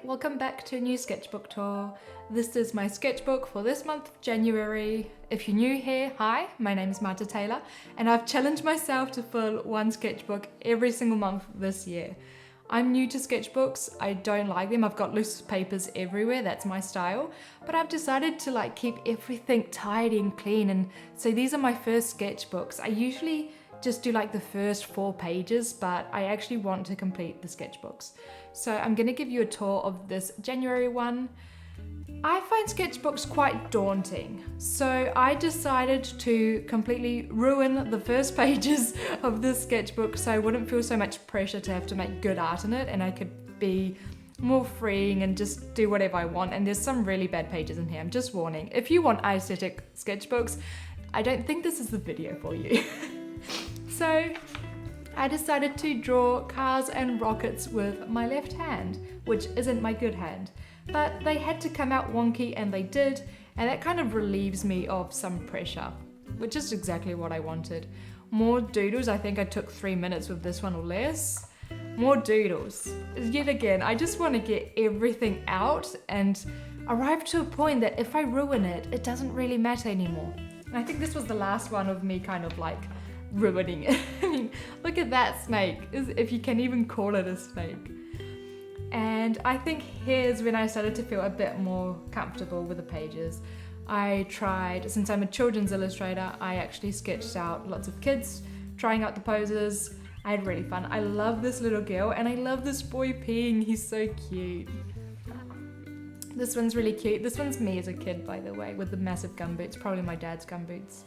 welcome back to a new sketchbook tour. This is my sketchbook for this month of January. If you're new here, hi, my name is Marta Taylor and I've challenged myself to fill one sketchbook every single month this year. I'm new to sketchbooks, I don't like them, I've got loose papers everywhere, that's my style, but I've decided to keep everything tidy and clean, and so these are my first sketchbooks. I usually just do the first 4 pages, but I actually want to complete the sketchbooks. So I'm gonna give you a tour of this January one. I find sketchbooks quite daunting, so I decided to completely ruin the first pages of this sketchbook so I wouldn't feel so much pressure to have to make good art in it, and I could be more freeing and just do whatever I want. And there's some really bad pages in here, I'm just warning. If you want aesthetic sketchbooks, I don't think this is the video for you. So I decided to draw cars and rockets with my left hand, which isn't my good hand. But they had to come out wonky, and they did, and that kind of relieves me of some pressure, which is exactly what I wanted. More doodles, I think I took 3 minutes with this one or less. More doodles. Yet again, I just want to get everything out and arrive to a point that if I ruin it, it doesn't really matter anymore. And I think this was the last one of me kind of ruining it. I mean, look at that snake, if you can even call it a snake. And I think here's when I started to feel a bit more comfortable with the pages. I tried, since I'm a children's illustrator, I actually sketched out lots of kids trying out the poses. I had really fun. I love this little girl and I love this boy peeing, he's so cute. This one's really cute. This one's me as a kid, by the way, with the massive gumboots, probably my dad's gumboots.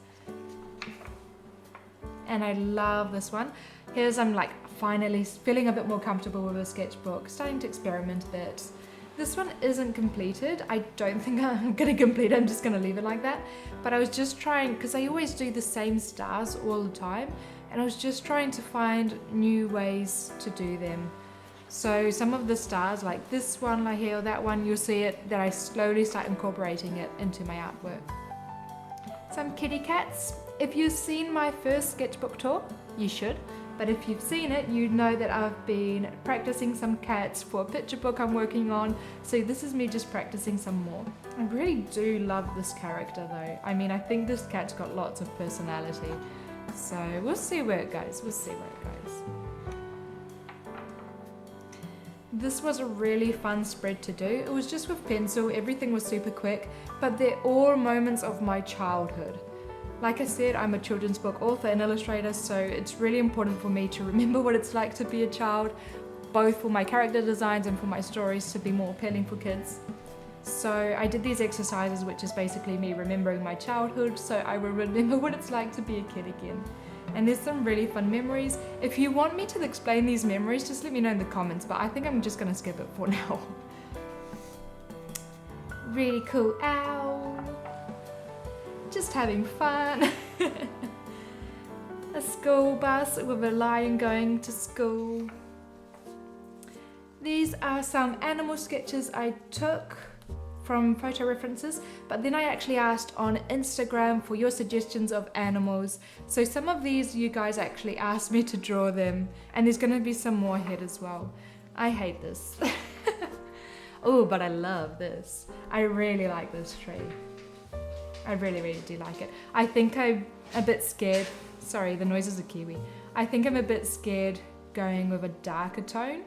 And I love this one. Here's I'm finally feeling a bit more comfortable with a sketchbook, starting to experiment a bit. This one isn't completed. I don't think I'm gonna complete it, I'm just gonna leave it like that. But I was just trying, because I always do the same stars all the time, and I was just trying to find new ways to do them. So some of the stars, like this one right here, or that one, you'll see it that I slowly start incorporating it into my artwork. Some kitty cats. If you've seen my first sketchbook tour, you should, but if you've seen it, you know that I've been practicing some cats for a picture book I'm working on, so this is me just practicing some more. I really do love this character though. I mean, I think this cat's got lots of personality, so we'll see where it goes, This was a really fun spread to do. It was just with pencil, everything was super quick, but they're all moments of my childhood. Like I said, I'm a children's book author and illustrator, so it's really important for me to remember what it's like to be a child, both for my character designs and for my stories to be more appealing for kids. So I did these exercises, which is basically me remembering my childhood, so I will remember what it's like to be a kid again. And there's some really fun memories. If you want me to explain these memories, just let me know in the comments, but I think I'm just gonna skip it for now. Really cool owl. Just having fun. A school bus with a lion going to school. These are some animal sketches I took from photo references, but then I actually asked on Instagram for your suggestions of animals. So some of these you guys actually asked me to draw them, and there's gonna be some more ahead as well. I hate this. Oh, but I love this. I really like this tree. I really, really do like it. I think I'm a bit scared. Sorry, the noise is a kiwi. I think I'm a bit scared going with a darker tone,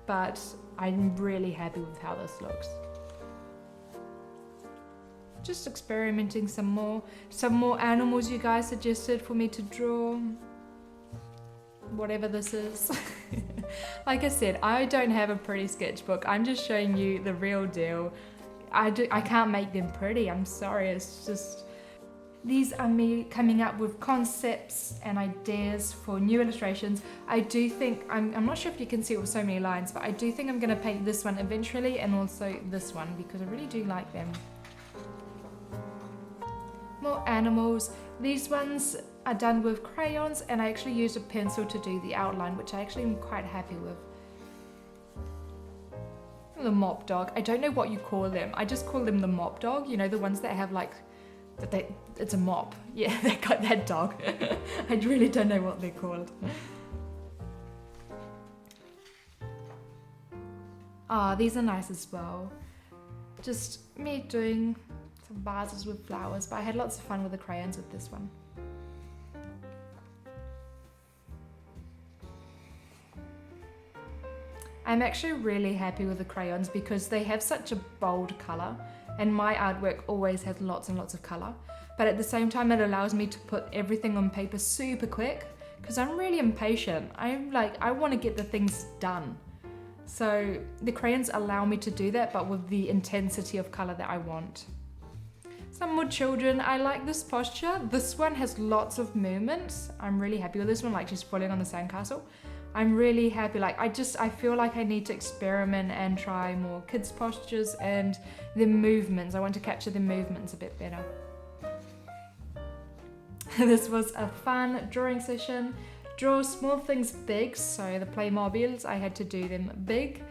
but I'm really happy with how this looks. Just experimenting some more animals you guys suggested for me to draw. Whatever this is. Like I said, I don't have a pretty sketchbook. I'm just showing you the real deal. I can't make them pretty, I'm sorry, it's just... These are me coming up with concepts and ideas for new illustrations. I do think, I'm not sure if you can see it with so many lines, but I do think I'm gonna paint this one eventually, and also this one, because I really do like them. More animals. These ones are done with crayons, and I actually used a pencil to do the outline, which I actually am quite happy with. The mop dog. I don't know what you call them. I just call them the mop dog. You know, the ones that have it's a mop. Yeah, they got that dog. I really don't know what they're called. These are nice as well. Just me doing some vases with flowers, but I had lots of fun with the crayons with this one. I'm actually really happy with the crayons because they have such a bold color, and my artwork always has lots and lots of color. But at the same time, it allows me to put everything on paper super quick because I'm really impatient. I want to get the things done. So the crayons allow me to do that, but with the intensity of color that I want. Some more children. I like this posture. This one has lots of movements. I'm really happy with this one, like she's falling on the sandcastle. I'm really happy. I feel like I need to experiment and try more kids' postures and the movements. I want to capture the movements a bit better. This was a fun drawing session. Draw small things big, so the Playmobiles, I had to do them big.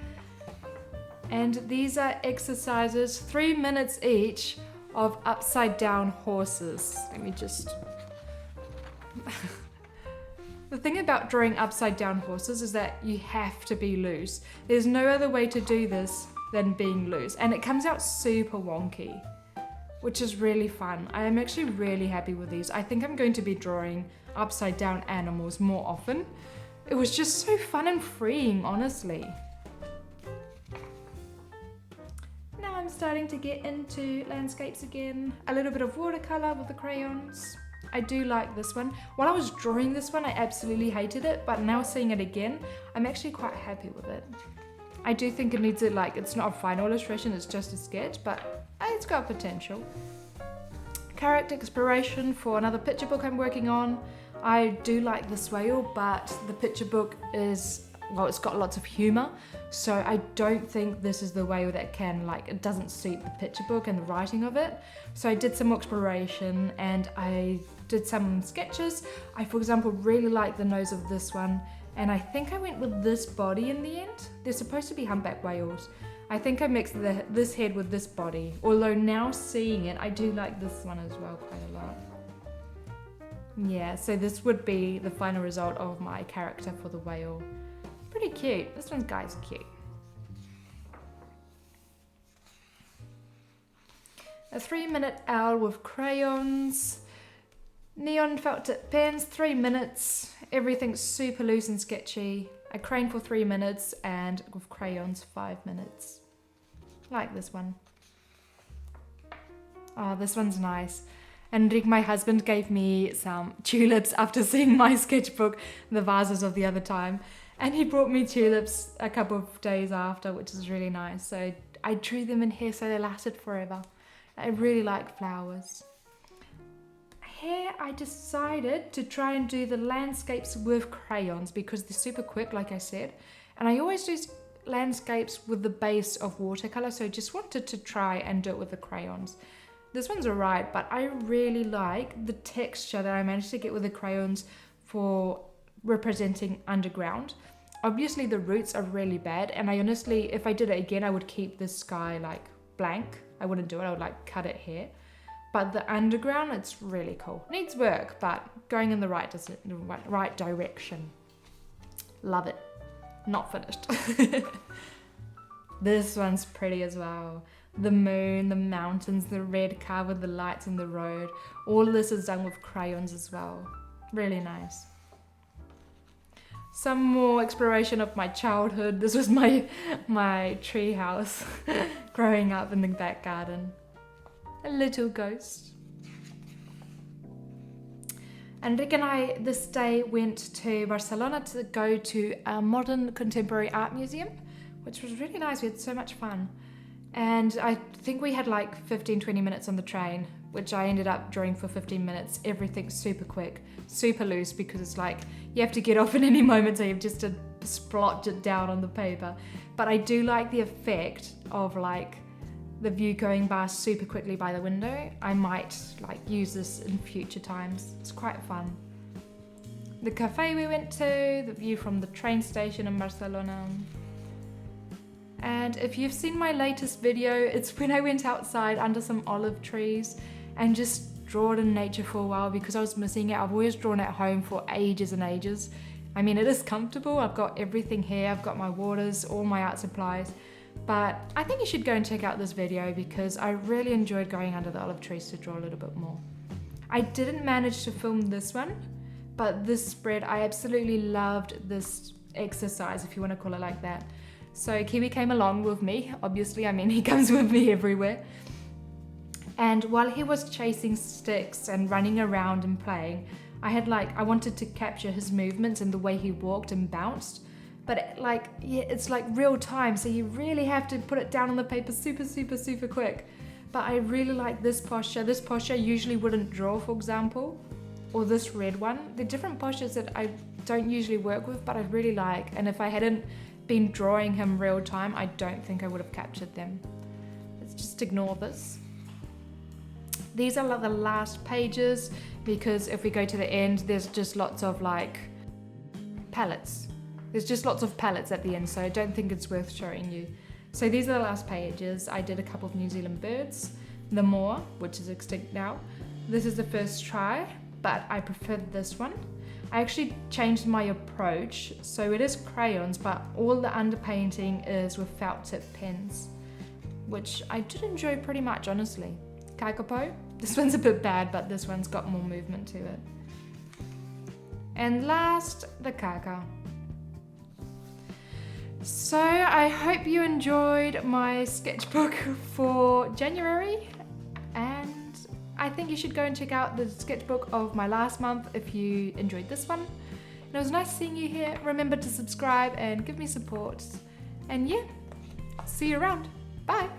And these are exercises, 3 minutes each, of upside down horses. Let me just... The thing about drawing upside down horses is that you have to be loose. There's no other way to do this than being loose, and it comes out super wonky, which is really fun. I am actually really happy with these. I think I'm going to be drawing upside down animals more often. It was just so fun and freeing, honestly. Now I'm starting to get into landscapes again. A little bit of watercolor with the crayons. I do like this one. While I was drawing this one, I absolutely hated it, but now seeing it again, I'm actually quite happy with it. I do think it needs it's not a final illustration, it's just a sketch, but it's got potential. Character exploration for another picture book I'm working on. I do like this whale, but the picture book is, well, it's got lots of humor, so I don't think this is the whale that can, it doesn't suit the picture book and the writing of it. So I did some exploration and I did some sketches. I, for example, really like the nose of this one, and I think I went with this body in the end. They're supposed to be humpback whales. I think I mixed this head with this body, although now seeing it, I do like this one as well quite a lot. Yeah, so this would be the final result of my character for the whale. Pretty cute. This one's guy's cute. A 3-minute owl with crayons. Neon felt tip pens, 3 minutes. Everything's super loose and sketchy. A crane for 3 minutes, and with crayons 5 minutes. Like this one. Oh, this one's nice. And my husband gave me some tulips after seeing my sketchbook, the vases of the other time. And he brought me tulips a couple of days after, which is really nice. So I drew them in here so they lasted forever. I really like flowers. Here I decided to try and do the landscapes with crayons because they're super quick, like I said. And I always do landscapes with the base of watercolor, so I just wanted to try and do it with the crayons. This one's alright, but I really like the texture that I managed to get with the crayons for representing underground. Obviously the roots are really bad, and I honestly, if I did it again, I would keep this sky blank. I wouldn't do it, I would cut it here. But the underground, it's really cool. Needs work, but going in the right direction. Love it. Not finished. This one's pretty as well. The moon, the mountains, the red car with the lights in the road. All of this is done with crayons as well. Really nice. Some more exploration of my childhood. This was my tree house growing up in the back garden. A little ghost. And Rick and I this day went to Barcelona to go to a modern contemporary art museum, which was really nice. We had so much fun. And I think we had 15-20 minutes on the train, which I ended up drawing for 15 minutes. Everything's super quick, super loose, because it's you have to get off at any moment, so you have just to splotch it down on the paper. But I do like the effect of the view going by super quickly by the window. I might use this in future times. It's quite fun. The cafe we went to, the view from the train station in Barcelona. And if you've seen my latest video, it's when I went outside under some olive trees and just drawed in nature for a while because I was missing it. I've always drawn at home for ages and ages. I mean, it is comfortable. I've got everything here. I've got my waters, all my art supplies. But I think you should go and check out this video because I really enjoyed going under the olive trees to draw a little bit more. I didn't manage to film this one, but this spread, I absolutely loved this exercise, if you want to call it like that. So Kiwi came along with me, obviously, I mean he comes with me everywhere. And while he was chasing sticks and running around and playing, I wanted to capture his movements and the way he walked and bounced. But it's like real time, so you really have to put it down on the paper super quick. But I really like this posture. This posture I usually wouldn't draw, for example, or this red one. They're different postures that I don't usually work with, but I really like. And if I hadn't been drawing him real time, I don't think I would have captured them. Let's just ignore this. These are the last pages, because if we go to the end, there's just lots of palettes. There's just lots of palettes at the end, so I don't think it's worth showing you. So these are the last pages. I did a couple of New Zealand birds, the Moor, which is extinct now. This is the first try, but I preferred this one. I actually changed my approach, so it is crayons, but all the underpainting is with felt tip pens, which I did enjoy pretty much, honestly. Kaikapo, this one's a bit bad, but this one's got more movement to it. And last, the kaka. So I hope you enjoyed my sketchbook for January, and I think you should go and check out the sketchbook of my last month if you enjoyed this one. And it was nice seeing you here. Remember to subscribe and give me support. And yeah, see you around. Bye.